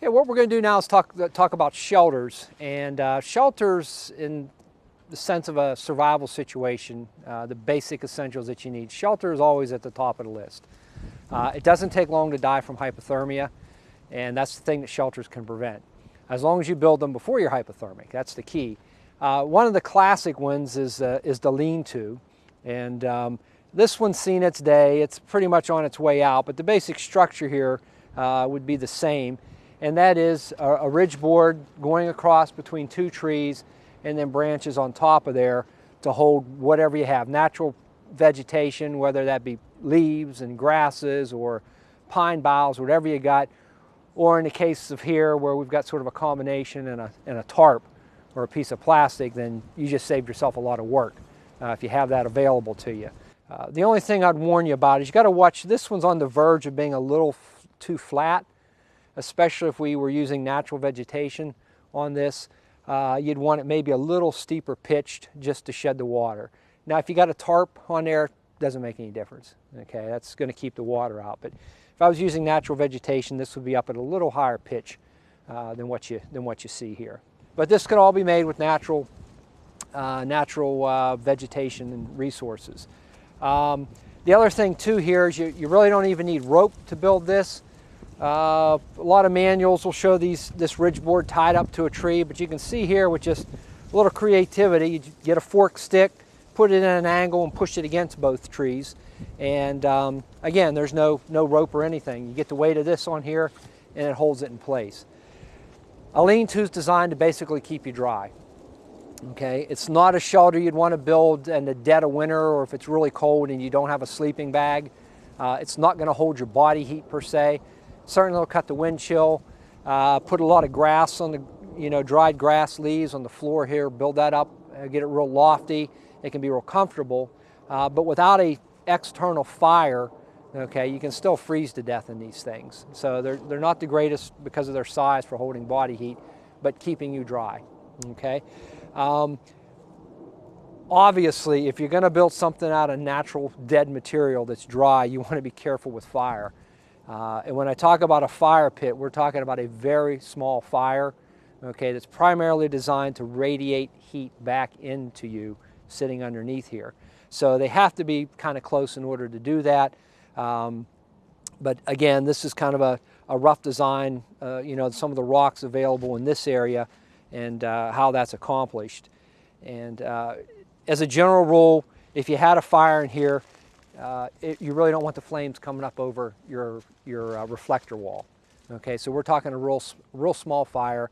Okay, what we're going to do now is talk about shelters, and shelters in the sense of a survival situation, the basic essentials that you need. Shelter is always at the top of the list. It doesn't take long to die from hypothermia, and that's the thing that shelters can prevent. As long as you build them before you're hypothermic, that's the key. One of the classic ones is the lean-to, and this one's seen its day. It's pretty much on its way out, but the basic structure here would be the same, and that is a ridge board going across between two trees and then branches on top of there to hold whatever you have, natural vegetation, whether that be leaves and grasses or pine boughs, whatever you got, or in the case of here where we've got sort of a combination and a tarp or a piece of plastic, then you just saved yourself a lot of work if you have that available to you. The only thing I'd warn you about is you got to watch, this one's on the verge of being a little too flat, especially if we were using natural vegetation on this. You'd want it maybe a little steeper pitched just to shed the water. Now if you got a tarp on there, it doesn't make any difference. Okay, that's going to keep the water out. But if I was using natural vegetation, this would be up at a little higher pitch than what you see here. But this could all be made with natural vegetation and resources. The other thing too here is you really don't even need rope to build this. A lot of manuals will show this ridge board tied up to a tree, but you can see here with just a little creativity, you get a fork stick, put it in an angle and push it against both trees. And again, there's no rope or anything. You get the weight of this on here and it holds it in place. A lean-to is designed to basically keep you dry. Okay, it's not a shelter you'd want to build in the dead of winter or if it's really cold and you don't have a sleeping bag. It's not going to hold your body heat per se. Certainly it'll cut the wind chill. Put a lot of grass on the, dried grass leaves on the floor here, build that up, get it real lofty. It can be real comfortable, but without a external fire, okay, you can still freeze to death in these things. So they're not the greatest because of their size for holding body heat, but keeping you dry, okay? Obviously, if you're going to build something out of natural dead material that's dry, you want to be careful with fire. And when I talk about a fire pit, we're talking about a very small fire, okay, that's primarily designed to radiate heat back into you sitting underneath here. So they have to be kind of close in order to do that. But again, this is kind of a rough design, some of the rocks available in this area and how that's accomplished. And as a general rule, if you had a fire in here, you really don't want the flames coming up over your reflector wall. Okay, so we're talking a real small fire,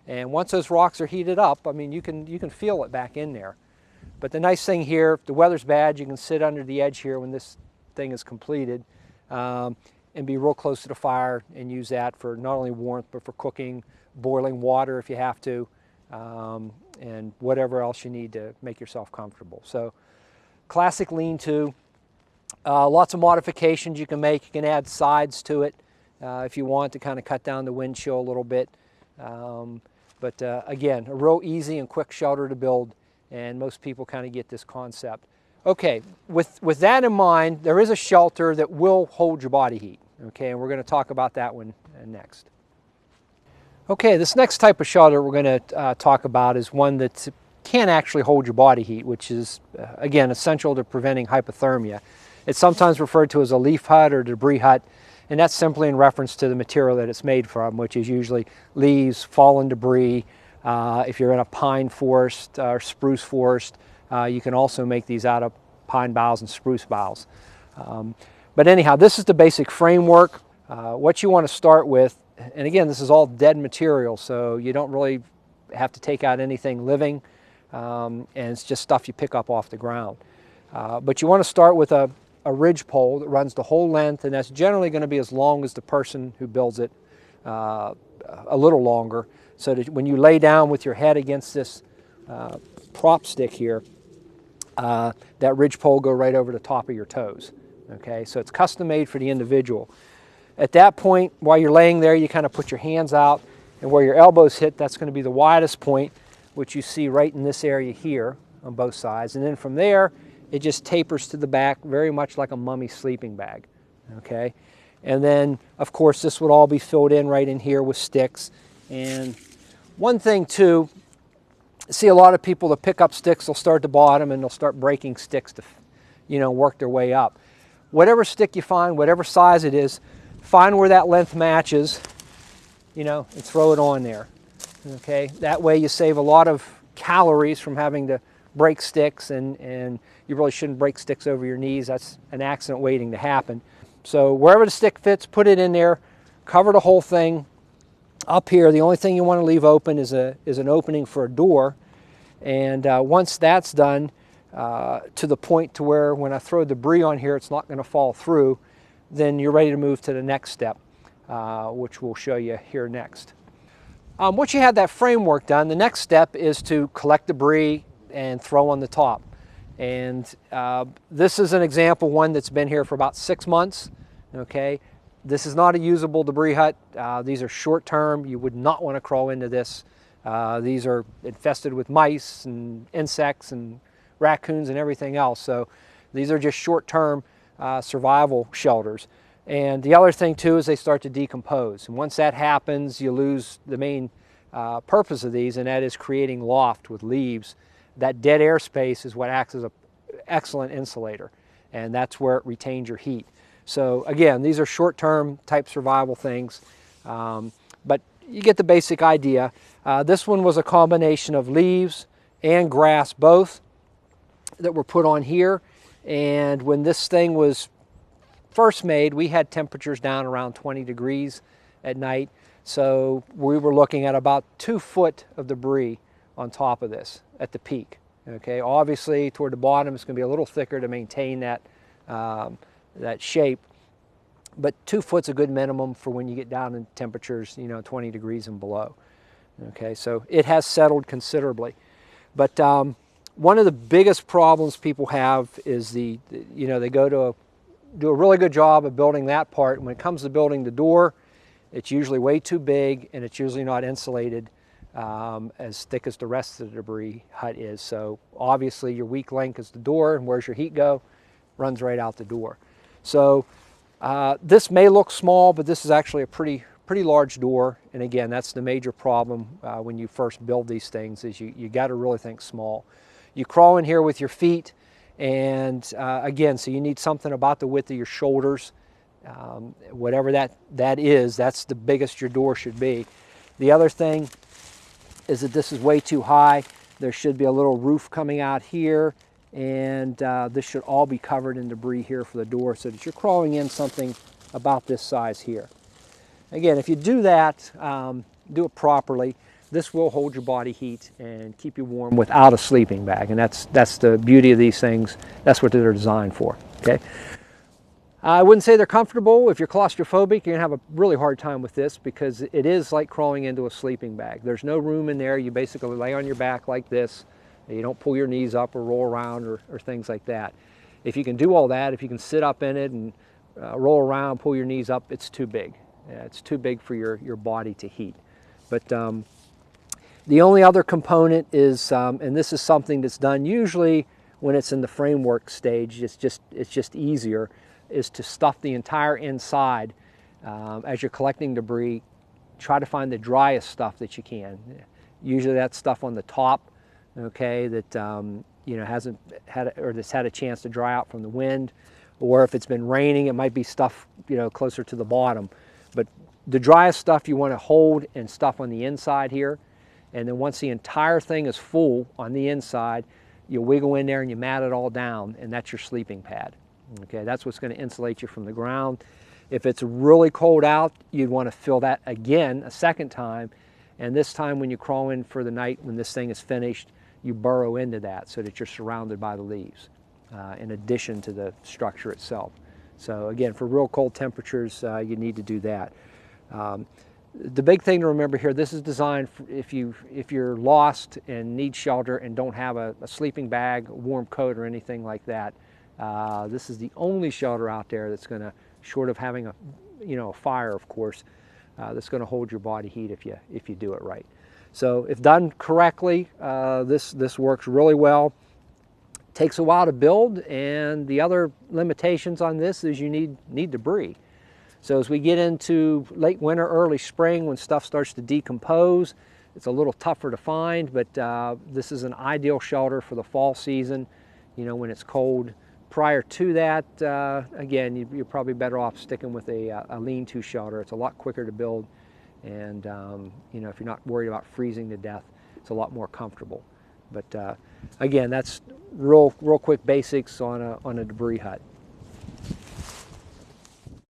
and once those rocks are heated up, I mean, you can feel it back in there. But the nice thing here, if the weather's bad, you can sit under the edge here when this thing is completed and be real close to the fire and use that for not only warmth but for cooking, boiling water if you have to, and whatever else you need to make yourself comfortable. So classic lean-to. Lots of modifications you can make. You can add sides to it if you want to kind of cut down the wind chill a little bit. But again, a real easy and quick shelter to build, and most people kind of get this concept. Okay, with that in mind, there is a shelter that will hold your body heat. Okay, and we're going to talk about that one next. Okay, this next type of shelter we're going to talk about is one that can actually hold your body heat, which is, again, essential to preventing hypothermia. It's sometimes referred to as a leaf hut or debris hut, and that's simply in reference to the material that it's made from, which is usually leaves, fallen debris. If you're in a pine forest or spruce forest, you can also make these out of pine boughs and spruce boughs. But anyhow, this is the basic framework. What you want to start with, and again, this is all dead material, so you don't really have to take out anything living, and it's just stuff you pick up off the ground. But you want to start with a ridge pole that runs the whole length, and that's generally going to be as long as the person who builds it, a little longer, so that when you lay down with your head against this prop stick here, that ridge pole go right over the top of your toes. Okay, so it's custom made for the individual. At that point, while you're laying there, you kind of put your hands out, and where your elbows hit, that's going to be the widest point, which you see right in this area here on both sides. And then from there, it just tapers to the back, very much like a mummy sleeping bag. Okay, And then, of course, this would all be filled in right in here with sticks. And one thing too, see a lot of people that pick up sticks, they'll start at the bottom and they'll start breaking sticks to, work their way up. Whatever stick you find, whatever size it is, find where that length matches, and throw it on there. Okay, that way you save a lot of calories from having to break sticks, and you really shouldn't break sticks over your knees. That's an accident waiting to happen. So wherever the stick fits, put it in there, cover the whole thing. Up here, the only thing you want to leave open is an opening for a door. And once that's done, to the point to where when I throw debris on here, it's not going to fall through, then you're ready to move to the next step, which we'll show you here next. Once you have that framework done, the next step is to collect debris and throw on the top. And this is an example, one that's been here for about 6 months. Okay, this is not a usable debris hut. These are short term. You would not want to crawl into this. These are infested with mice and insects and raccoons and everything else. So these are just short term survival shelters. And the other thing too is they start to decompose. And once that happens, you lose the main purpose of these, and that is creating loft with leaves. That dead air space is what acts as an excellent insulator, and that's where it retains your heat. So again, these are short-term type survival things, but you get the basic idea. This one was a combination of leaves and grass both that were put on here, and when this thing was first made, we had temperatures down around 20 degrees at night, so we were looking at about 2 foot of debris on top of this at the peak. Okay, obviously toward the bottom it's going to be a little thicker to maintain that that shape, but 2 foot's a good minimum for when you get down in temperatures 20 degrees and below. Okay, so it has settled considerably, but one of the biggest problems people have is they go to do a really good job of building that part. When it comes to building the door, it's usually way too big, and it's usually not insulated as thick as the rest of the debris hut is. So obviously your weak link is the door, and where's your heat go? Runs right out the door. So this may look small, but this is actually a pretty large door. And again, that's the major problem when you first build these things, is you got to really think small. You crawl in here with your feet, and again, so you need something about the width of your shoulders. Whatever that is, that's the biggest your door should be. The other thing is that this is way too high. There should be a little roof coming out here, and this should all be covered in debris here for the door, so that you're crawling in something about this size here. Again, if you do that, do it properly, this will hold your body heat and keep you warm without a sleeping bag, and that's the beauty of these things. That's what they're designed for. Okay. I wouldn't say they're comfortable. If you're claustrophobic, you're going to have a really hard time with this, because it is like crawling into a sleeping bag. There's no room in there. You basically lay on your back like this. You don't pull your knees up or roll around or things like that. If you can do all that, if you can sit up in it and roll around, pull your knees up, it's too big. It's too big for your body to heat. But the only other component is, and this is something that's done usually when it's in the framework stage, it's just easier, is to stuff the entire inside. As you're collecting debris, try to find the driest stuff that you can. Usually that's stuff on the top, okay, that hasn't had or that's had a chance to dry out from the wind, or if it's been raining, it might be stuff closer to the bottom. But the driest stuff you want to hold and stuff on the inside here, and then once the entire thing is full on the inside, you wiggle in there and you mat it all down, and that's your sleeping pad. Okay, that's what's going to insulate you from the ground. If it's really cold out, you'd want to fill that again a second time, and this time when you crawl in for the night, when this thing is finished, you burrow into that so that you're surrounded by the leaves in addition to the structure itself. So again, for real cold temperatures, you need to do that. The big thing to remember here, this is designed for if you're lost and need shelter and don't have a sleeping bag, a warm coat, or anything like that. This is the only shelter out there that's going to, short of having a fire, of course, that's going to hold your body heat if you do it right. So if done correctly, this works really well. Takes a while to build, and the other limitations on this is you need debris. So as we get into late winter, early spring, when stuff starts to decompose, it's a little tougher to find, but this is an ideal shelter for the fall season, you know, when it's cold. Prior to that, again, you're probably better off sticking with a lean-to shelter. It's a lot quicker to build, and you know, if you're not worried about freezing to death, it's a lot more comfortable. But again, that's real quick basics on a debris hut.